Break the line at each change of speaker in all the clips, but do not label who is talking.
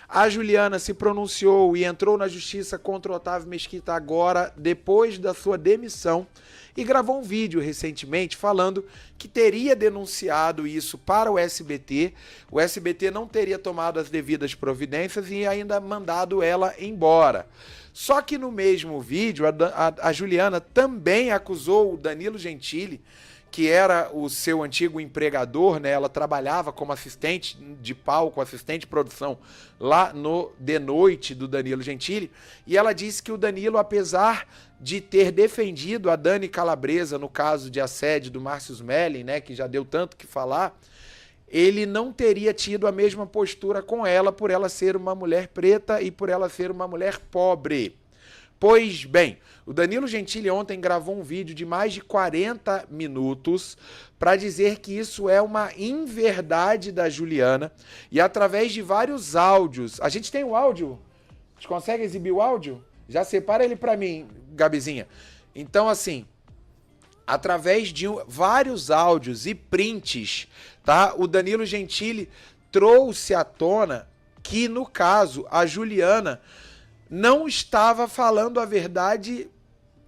A Juliana se pronunciou e entrou na justiça contra o Otávio Mesquita agora, depois da sua demissão, e gravou um vídeo recentemente falando que teria denunciado isso para o SBT não teria tomado as devidas providências e ainda mandado ela embora. Só que no mesmo vídeo, a Juliana também acusou o Danilo Gentili, que era o seu antigo empregador, né? Ela trabalhava como assistente de palco, assistente de produção lá no De Noite do Danilo Gentili, e ela disse que o Danilo, apesar de ter defendido a Dani Calabresa no caso de assédio do Márcio Smelling, né, que já deu tanto que falar, ele não teria tido a mesma postura com ela por ela ser uma mulher preta e por ela ser uma mulher pobre. Pois bem, o Danilo Gentili ontem gravou um vídeo de mais de 40 minutos para dizer que isso é uma inverdade da Juliana e através de vários áudios. A gente tem o áudio? A gente consegue exibir o áudio? Já separa ele para mim, Gabizinha. Então, assim, através de vários áudios e prints, tá? O Danilo Gentili trouxe à tona que, no caso, a Juliana não estava falando a verdade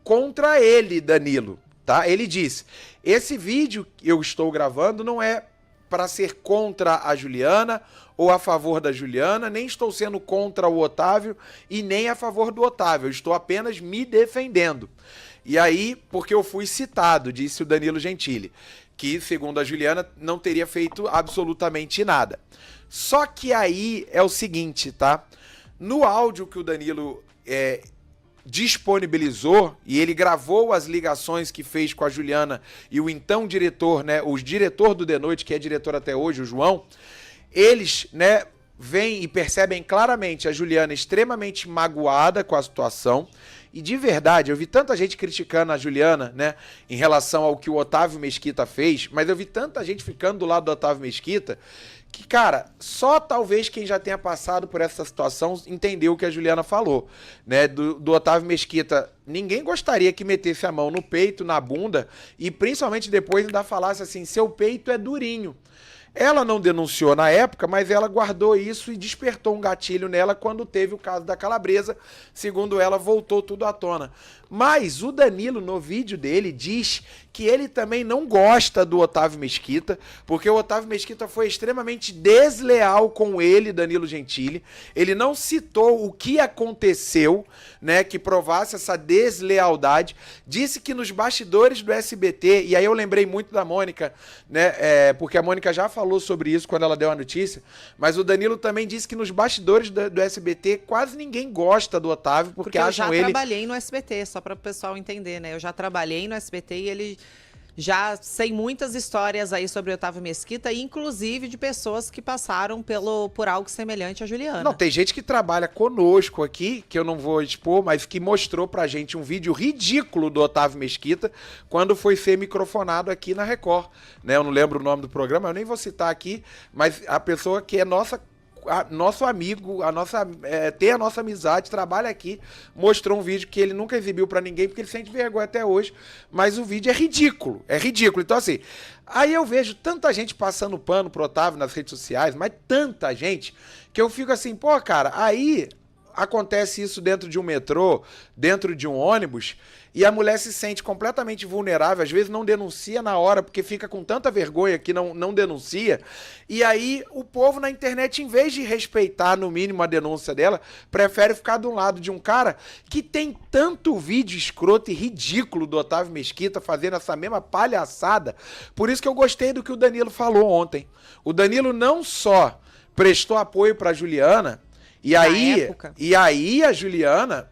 contra ele, Danilo, tá? Ele disse, esse vídeo que eu estou gravando não é para ser contra a Juliana ou a favor da Juliana, nem estou sendo contra o Otávio e nem a favor do Otávio, eu estou apenas me defendendo. E aí, porque eu fui citado, disse o Danilo Gentili, que, segundo a Juliana, não teria feito absolutamente nada. Só que aí é o seguinte, tá? No áudio que o Danilo disponibilizou, e ele gravou as ligações que fez com a Juliana e o então diretor, né, o diretor do De Noite, que é diretor até hoje, o João, eles, né, veem e percebem claramente a Juliana extremamente magoada com a situação. E de verdade, eu vi tanta gente criticando a Juliana, né, em relação ao que o Otávio Mesquita fez, mas eu vi tanta gente ficando do lado do Otávio Mesquita que, cara, só talvez quem já tenha passado por essa situação entendeu o que a Juliana falou, né, do Otávio Mesquita. Ninguém gostaria que metesse a mão no peito, na bunda, e principalmente depois ainda falasse assim, seu peito é durinho. Ela não denunciou na época, mas ela guardou isso e despertou um gatilho nela quando teve o caso da Calabresa. Segundo ela, voltou tudo à tona. Mas o Danilo, no vídeo dele, diz que ele também não gosta do Otávio Mesquita, porque o Otávio Mesquita foi extremamente desleal com ele, Danilo Gentili. Ele não citou o que aconteceu, né, que provasse essa deslealdade. Disse que nos bastidores do SBT, e aí eu lembrei muito da Mônica, né, porque a Mônica já falou sobre isso quando ela deu a notícia, mas o Danilo também disse que nos bastidores do SBT quase ninguém gosta do Otávio, porque acham ele...
Eu já trabalhei no SBT, só para o pessoal entender, né? Eu já trabalhei no SBT e ele... Já sei muitas histórias aí sobre o Otávio Mesquita, inclusive de pessoas que passaram por algo semelhante a Juliana.
Não, tem gente que trabalha conosco aqui, que eu não vou expor, mas que mostrou pra gente um vídeo ridículo do Otávio Mesquita quando foi ser microfonado aqui na Record, né? Eu não lembro o nome do programa, eu nem vou citar aqui, mas a pessoa que é nosso amigo, tem a nossa amizade, trabalha aqui, mostrou um vídeo que ele nunca exibiu pra ninguém, porque ele sente vergonha até hoje, mas o vídeo é ridículo. Então assim, aí eu vejo tanta gente passando pano pro Otávio nas redes sociais, mas tanta gente, que eu fico assim, pô, cara, aí acontece isso dentro de um metrô, dentro de um ônibus, e a mulher se sente completamente vulnerável, às vezes não denuncia na hora, porque fica com tanta vergonha que não denuncia, e aí o povo na internet, em vez de respeitar no mínimo a denúncia dela, prefere ficar do lado de um cara que tem tanto vídeo escroto e ridículo do Otávio Mesquita fazendo essa mesma palhaçada. Por isso que eu gostei do que o Danilo falou ontem. O Danilo não só prestou apoio para Juliana, e aí a Juliana...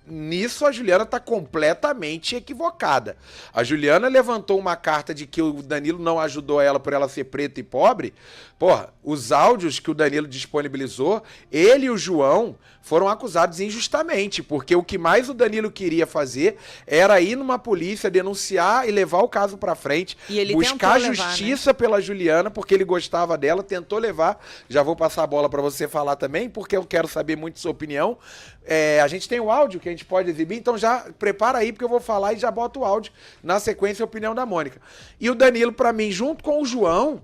Nisso a Juliana tá completamente equivocada. A Juliana levantou uma carta de que o Danilo não ajudou ela por ela ser preta e pobre. Porra, os áudios que o Danilo disponibilizou, ele e o João foram acusados injustamente, porque o que mais o Danilo queria fazer era ir numa polícia, denunciar e levar o caso pra frente,
e ele
buscar
levar,
justiça, né, pela Juliana, porque ele gostava dela, tentou levar. Já vou passar a bola pra você falar também, porque eu quero saber muito sua opinião. A gente tem o áudio que a gente pode exibir, então já prepara aí, porque eu vou falar e já boto o áudio na sequência, a opinião da Mônica. E o Danilo, pra mim, junto com o João,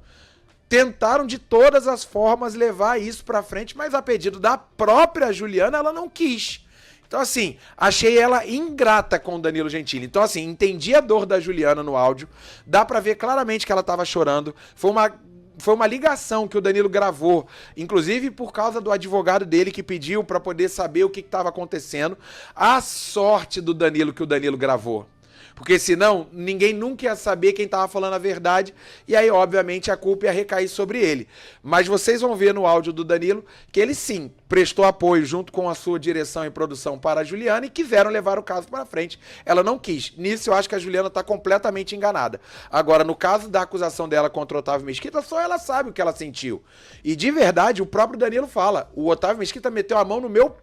tentaram de todas as formas levar isso pra frente, mas a pedido da própria Juliana, ela não quis. Então, assim, achei ela ingrata com o Danilo Gentili. Então, assim, entendi a dor da Juliana no áudio. Dá pra ver claramente que ela tava chorando. Foi uma ligação que o Danilo gravou, inclusive por causa do advogado dele que pediu pra poder saber o que estava acontecendo. A sorte do Danilo que o Danilo gravou. Porque senão, ninguém nunca ia saber quem estava falando a verdade, e aí, obviamente, a culpa ia recair sobre ele. Mas vocês vão ver no áudio do Danilo que ele, sim, prestou apoio junto com a sua direção e produção para a Juliana e quiseram levar o caso para frente. Ela não quis. Nisso, eu acho que a Juliana está completamente enganada. Agora, no caso da acusação dela contra o Otávio Mesquita, só ela sabe o que ela sentiu. E, de verdade, o próprio Danilo fala, o Otávio Mesquita meteu a mão no meu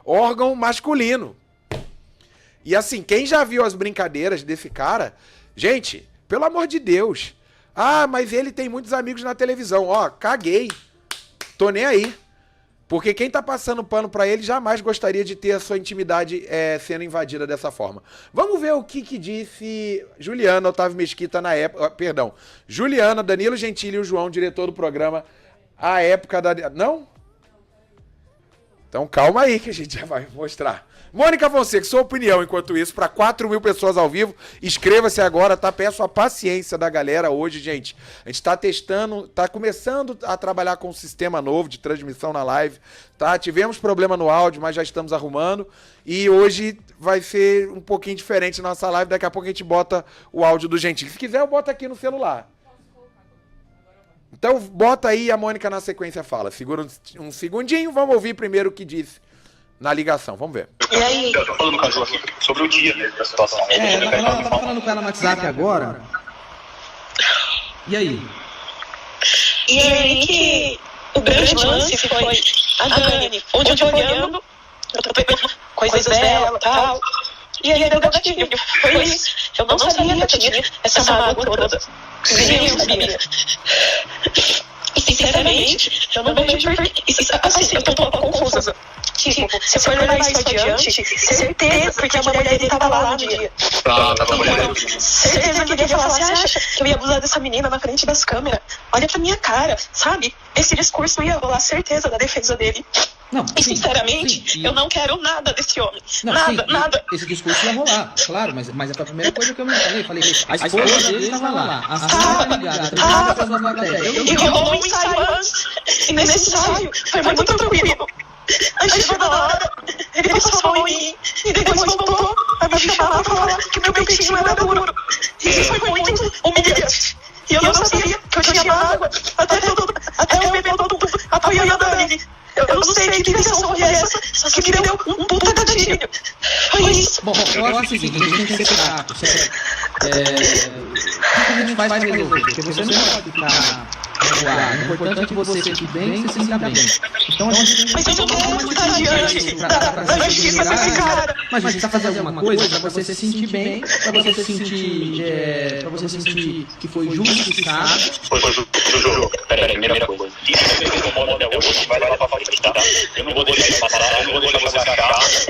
órgão masculino. E assim, quem já viu as brincadeiras desse cara, gente, pelo amor de Deus. Ah, mas ele tem muitos amigos na televisão. Ó, caguei. Tô nem aí. Porque quem tá passando pano pra ele jamais gostaria de ter a sua intimidade sendo invadida dessa forma. Vamos ver o que disse Juliana, Otávio Mesquita na época... Perdão. Juliana, Danilo Gentili e o João, diretor do programa, à época da... Não? Então calma aí que a gente já vai mostrar. Mônica Fonseca, sua opinião enquanto isso, para 4.000 pessoas ao vivo, inscreva-se agora, tá? Peço a paciência da galera hoje, gente. A gente tá testando, tá começando a trabalhar com um sistema novo de transmissão na live, tá? Tivemos problema no áudio, mas já estamos arrumando. E hoje vai ser um pouquinho diferente a nossa live, daqui a pouco a gente bota o áudio do Gentili. Se quiser, eu boto aqui no celular. Então bota aí e a Mônica na sequência fala. Segura um segundinho, vamos ouvir primeiro o que disse na ligação, vamos ver.
E aí? Eu tô falando com a Ju aqui sobre o dia da situação.
Eu tava falando com ela no WhatsApp agora. E aí?
E aí que o grande lance foi a Dani, onde eu tô olhando, eu tô pegando coisas dela e tal. E aí deu gatilho. Foi isso. Eu não sabia que eu tinha essa mágoa toda. Nem eu sabia. E sinceramente, eu não vejo porque... Assim, eu tô um pouco confusa. Tipo, se eu for levar isso adiante, certeza, porque a mulher dele tava lá no dia.
Tava mulher.
Certeza que ele ia falar, você acha que eu ia abusar dessa menina na frente das câmeras? Olha pra minha cara, sabe? Esse discurso ia rolar certeza da defesa dele.
Não,
e sinceramente, eu não quero nada desse homem.
Não,
nada.
Esse discurso ia rolar, claro, mas foi a primeira coisa que eu me falei. A esposa dele estava lá, a filha tá ligada,
e rolou um ensaio antes. E nesse ensaio foi muito tranquilo. Aí chegou na hora, ele passou a mão em mim e depois voltou a me chamar pra falar que meu peitinho era duro. Isso foi muito humilhante. E eu não sabia que eu tinha mágoa até eu ver todo mundo apoiando a Dani. Eu não sei que direção foi essa, só que me deu um puta gatilho. Foi isso.
Bom, eu acho o seguinte, a gente tem que ser chato. O que a gente faz pra resolver? Porque você não pode ficar regular. O importante é que você fique bem e se sinta bem. Então a gente tem que...
Mas eu não quero estar diante da justiça com esse cara.
Mas a gente tá fazendo alguma coisa pra você se sentir bem, pra você sentir que foi justiçado.
Foi Juju. Peraí, primeira coisa. Isso que me incomoda até hoje vai levar pra frente, tá? Eu não vou deixar isso passar, eu não vou deixar você achar que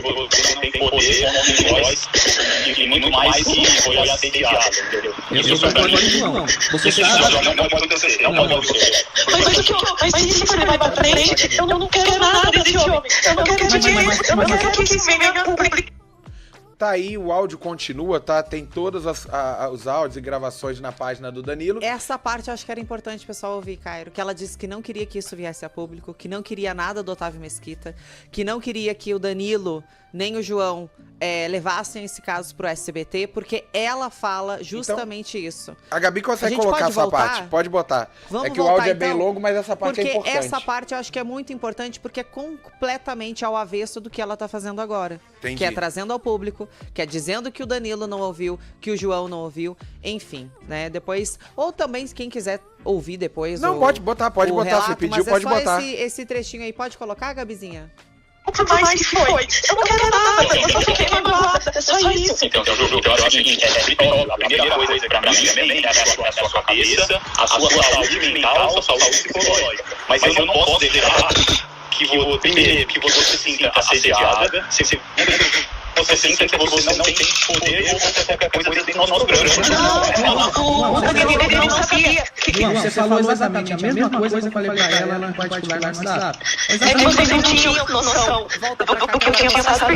você não tem poder, não tem voz, e muito mais que foi assediado, entendeu?
Isso não. Você sabe...
Não pode acontecer, não pode acontecer.
Mas se isso for levar pra frente, eu não quero nada desse homem. Eu não quero dinheiro, eu não quero que isso venha público.
Tá aí, o áudio continua, tá? Tem todos os áudios e gravações na página do Danilo.
Essa parte eu acho que era importante o pessoal ouvir, Cairo, que ela disse que não queria que isso viesse a público, que não queria nada do Otávio Mesquita, que não queria que o Danilo nem o João levassem esse caso pro SBT, porque ela fala justamente isso.
A Gabi consegue colocar essa parte? Pode botar.
Vamos
que o áudio é bem longo, mas essa parte é importante.
Porque essa parte eu acho que é muito importante, porque é completamente ao avesso do que ela tá fazendo agora.
Entendi.
Que é trazendo ao público, que é dizendo que o Danilo não ouviu, que o João não ouviu, enfim, né? Depois, ou também quem quiser ouvir depois.
Não, pode botar, relato, se pediu, pode botar.
Esse trechinho aí, pode colocar, Gabizinha?
Por mais que foi. Eu não quero nada, eu só fiquei magoada, é só isso.
Então, Juju, eu acho o seguinte, a primeira coisa pra mim também é a sua cabeça, a sua saúde mental, a sua saúde psicológica. Mas eu não posso deixar que você se sinta assediada, você sinta que você não tem poder ou qualquer coisa dentro do nosso programa.
Não, o Danilo não sabia.
Não, você falou exatamente a mesma coisa que eu falei pra ela no particular no WhatsApp.
É que vocês não tinham noção do que eu tinha passado.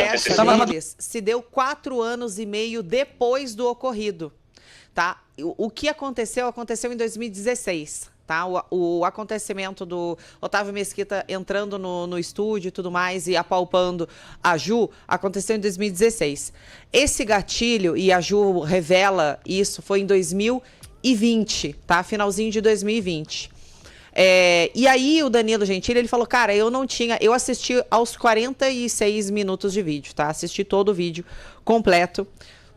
Essa conversa deles se deu 4 anos e meio depois do ocorrido, tá? O que aconteceu em 2016. Tá? O acontecimento do Otávio Mesquita entrando no estúdio e tudo mais e apalpando a Ju aconteceu em 2016. Esse gatilho, e a Ju revela isso, foi em 2020, tá? Finalzinho de 2020. E aí o Danilo Gentili, ele falou, cara, eu assisti aos 46 minutos de vídeo, tá? Assisti todo o vídeo completo,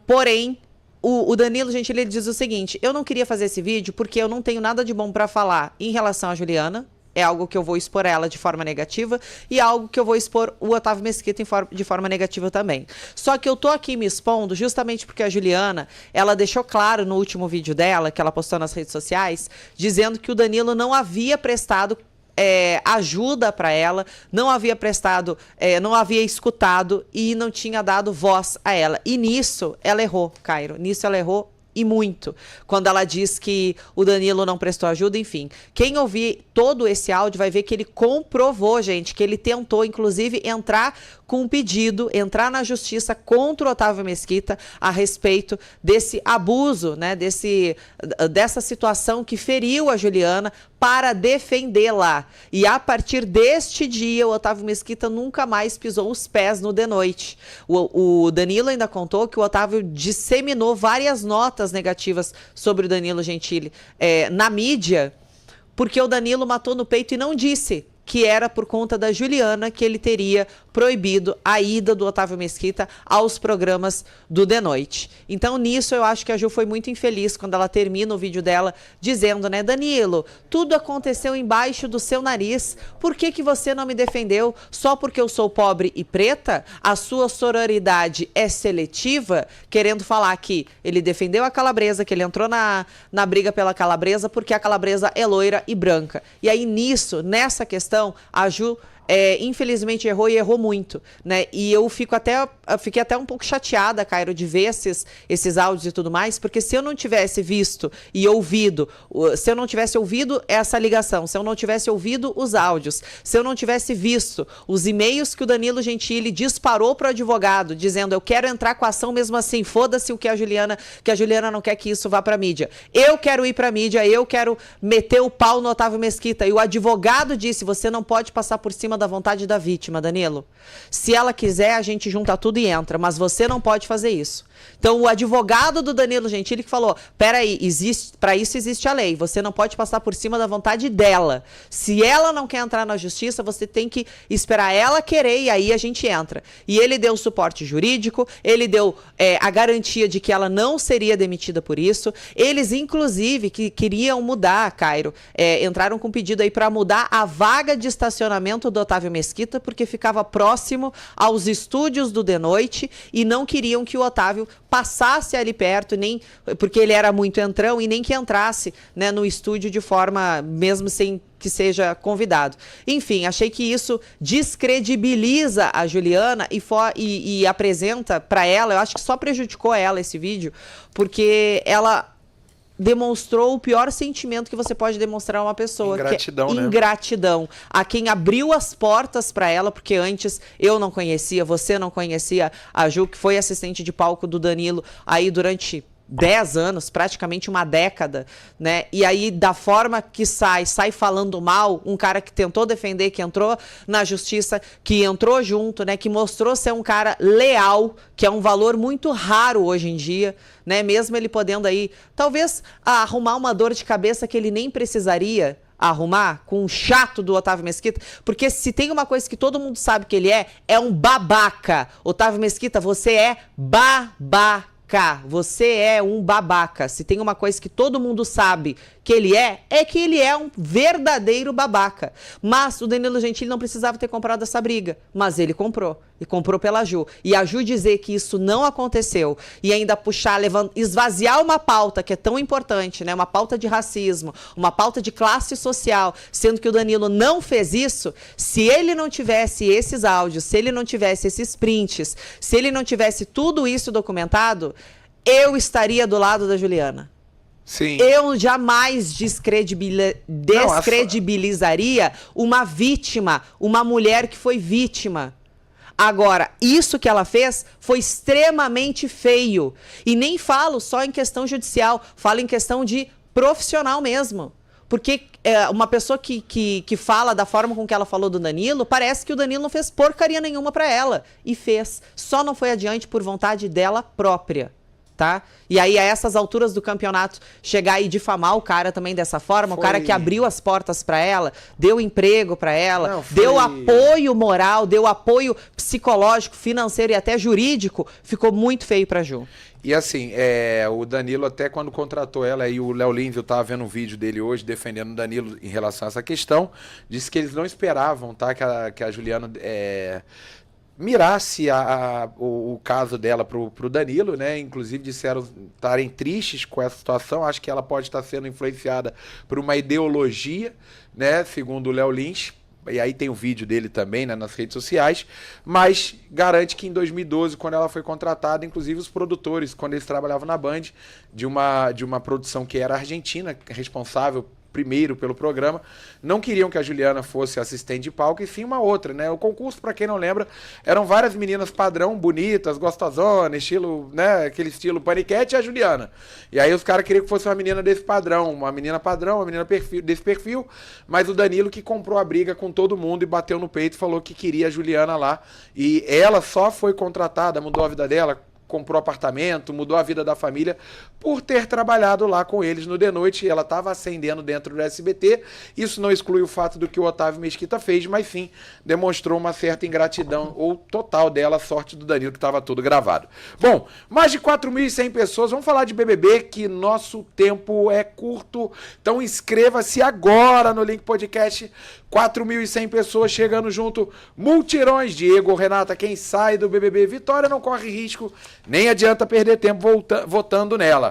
porém, o Danilo Gentili, ele diz o seguinte, eu não queria fazer esse vídeo porque eu não tenho nada de bom pra falar em relação a Juliana, é algo que eu vou expor ela de forma negativa e algo que eu vou expor o Otávio Mesquita de forma negativa também. Só que eu tô aqui me expondo justamente porque a Juliana, ela deixou claro no último vídeo dela, que ela postou nas redes sociais, dizendo que o Danilo não havia prestado ajuda para ela, não havia prestado, não havia escutado e não tinha dado voz a ela. E nisso ela errou, Cairo. Nisso ela errou e muito. Quando ela diz que o Danilo não prestou ajuda, enfim. Quem ouvir todo esse áudio vai ver que ele comprovou, gente, que ele tentou, inclusive, entrar com um pedido, entrar na justiça contra o Otávio Mesquita a respeito desse abuso, né, dessa situação que feriu a Juliana para defendê-la. E a partir deste dia, o Otávio Mesquita nunca mais pisou os pés no The Noite. O Danilo ainda contou que o Otávio disseminou várias notas negativas sobre o Danilo Gentili na mídia, porque o Danilo matou no peito e não disse que era por conta da Juliana que ele teria proibido a ida do Otávio Mesquita aos programas do The Noite. Então, nisso, eu acho que a Ju foi muito infeliz quando ela termina o vídeo dela dizendo, né, Danilo, tudo aconteceu embaixo do seu nariz, por que você não me defendeu? Só porque eu sou pobre e preta? A sua sororidade é seletiva? Querendo falar que ele defendeu a Calabresa, que ele entrou na briga pela Calabresa porque a Calabresa é loira e branca. E aí, nessa questão, a Ju infelizmente errou e errou muito, né? E eu fiquei até um pouco chateada, Cairo, de ver esses áudios e tudo mais, porque se eu não tivesse visto e ouvido, se eu não tivesse ouvido essa ligação, se eu não tivesse ouvido os áudios, se eu não tivesse visto os e-mails que o Danilo Gentili disparou para o advogado, dizendo, eu quero entrar com a ação mesmo assim, foda-se o que a Juliana não quer que isso vá para mídia. Eu quero ir para mídia, eu quero meter o pau no Otávio Mesquita. E o advogado disse, você não pode passar por cima da vontade da vítima, Danilo. Se ela quiser, a gente junta tudo e entra, mas você não pode fazer isso. Então, o advogado do Danilo Gentili que falou, peraí, para isso existe a lei, você não pode passar por cima da vontade dela. Se ela não quer entrar na justiça, você tem que esperar ela querer e aí a gente entra. E ele deu suporte jurídico, ele deu a garantia de que ela não seria demitida por isso. Eles, inclusive, que queriam mudar, Cairo, entraram com pedido aí para mudar a vaga de estacionamento do Otávio Mesquita, porque ficava próximo aos estúdios do The Noite e não queriam que o Otávio passasse ali perto, nem porque ele era muito entrão e nem que entrasse, né, no estúdio de forma, mesmo sem que seja convidado. Enfim, achei que isso descredibiliza a Juliana e apresenta para ela, eu acho que só prejudicou ela esse vídeo, porque ela demonstrou o pior sentimento que você pode demonstrar a uma pessoa.
Ingratidão,
que é ingratidão. Né? A quem abriu as portas para ela, porque antes eu não conhecia, você não conhecia a Ju, que foi assistente de palco do Danilo aí durante 10 anos, praticamente uma década, né? E aí, da forma que sai falando mal, um cara que tentou defender, que entrou na justiça, que entrou junto, né? Que mostrou ser um cara leal, que é um valor muito raro hoje em dia, né? Mesmo ele podendo aí, talvez, arrumar uma dor de cabeça que ele nem precisaria arrumar com o chato do Otávio Mesquita, porque se tem uma coisa que todo mundo sabe que ele é um babaca. Otávio Mesquita, você é babaca. Você é um babaca. Se tem uma coisa que todo mundo sabe que ele é que ele é um verdadeiro babaca. Mas o Danilo Gentili não precisava ter comprado essa briga, mas ele comprou. E comprou pela Ju. E a Ju dizer que isso não aconteceu e ainda puxar, esvaziar uma pauta que é tão importante, né? Uma pauta de racismo, uma pauta de classe social, sendo que o Danilo não fez isso, se ele não tivesse esses áudios, se ele não tivesse esses prints, se ele não tivesse tudo isso documentado, eu estaria do lado da Juliana.
Sim.
Eu jamais descredibilizaria uma vítima, uma mulher que foi vítima. Agora, isso que ela fez foi extremamente feio. E nem falo só em questão judicial, falo em questão de profissional mesmo. Porque uma pessoa que fala da forma com que ela falou do Danilo, parece que o Danilo não fez porcaria nenhuma pra ela. E fez. Só não foi adiante por vontade dela própria. Tá? E aí, a essas alturas do campeonato, chegar e difamar o cara também dessa forma, o cara que abriu as portas pra ela, deu emprego pra ela, deu apoio moral, deu apoio psicológico, financeiro e até jurídico, ficou muito feio pra Ju.
E assim, o Danilo até quando contratou ela, e o Léo Lins, eu tava vendo um vídeo dele hoje defendendo o Danilo em relação a essa questão, disse que eles não esperavam, tá, que a Juliana mirasse o caso dela pro Danilo, né? Inclusive disseram estarem tristes com essa situação. Acho que ela pode estar sendo influenciada por uma ideologia, né? Segundo o Léo Lins. E aí tem o vídeo dele também, né, nas redes sociais, mas garante que em 2012, quando ela foi contratada, inclusive os produtores, quando eles trabalhavam na Band, de uma produção que era argentina, responsável primeiro pelo programa, não queriam que a Juliana fosse assistente de palco, e sim uma outra, né? O concurso, para quem não lembra, eram várias meninas padrão, bonitas, gostosonas, estilo, né? Aquele estilo paniquete, e a Juliana. E aí os caras queriam que fosse uma menina desse padrão, uma menina desse perfil, mas o Danilo que comprou a briga com todo mundo e bateu no peito e falou que queria a Juliana lá. E ela só foi contratada, mudou a vida dela, comprou apartamento, mudou a vida da família por ter trabalhado lá com eles no de noite. Ela estava ascendendo dentro do SBT. Isso não exclui o fato do que o Otávio Mesquita fez, mas sim demonstrou uma certa ingratidão ou total dela, a sorte do Danilo, que estava tudo gravado. Bom, mais de 4.100 pessoas. Vamos falar de BBB, que nosso tempo é curto. Então inscreva-se agora no Link Podcast. 4.100 pessoas chegando junto. Multirões. Diego, Renata, quem sai do BBB? Vitória não corre risco, nem adianta perder tempo votando nela.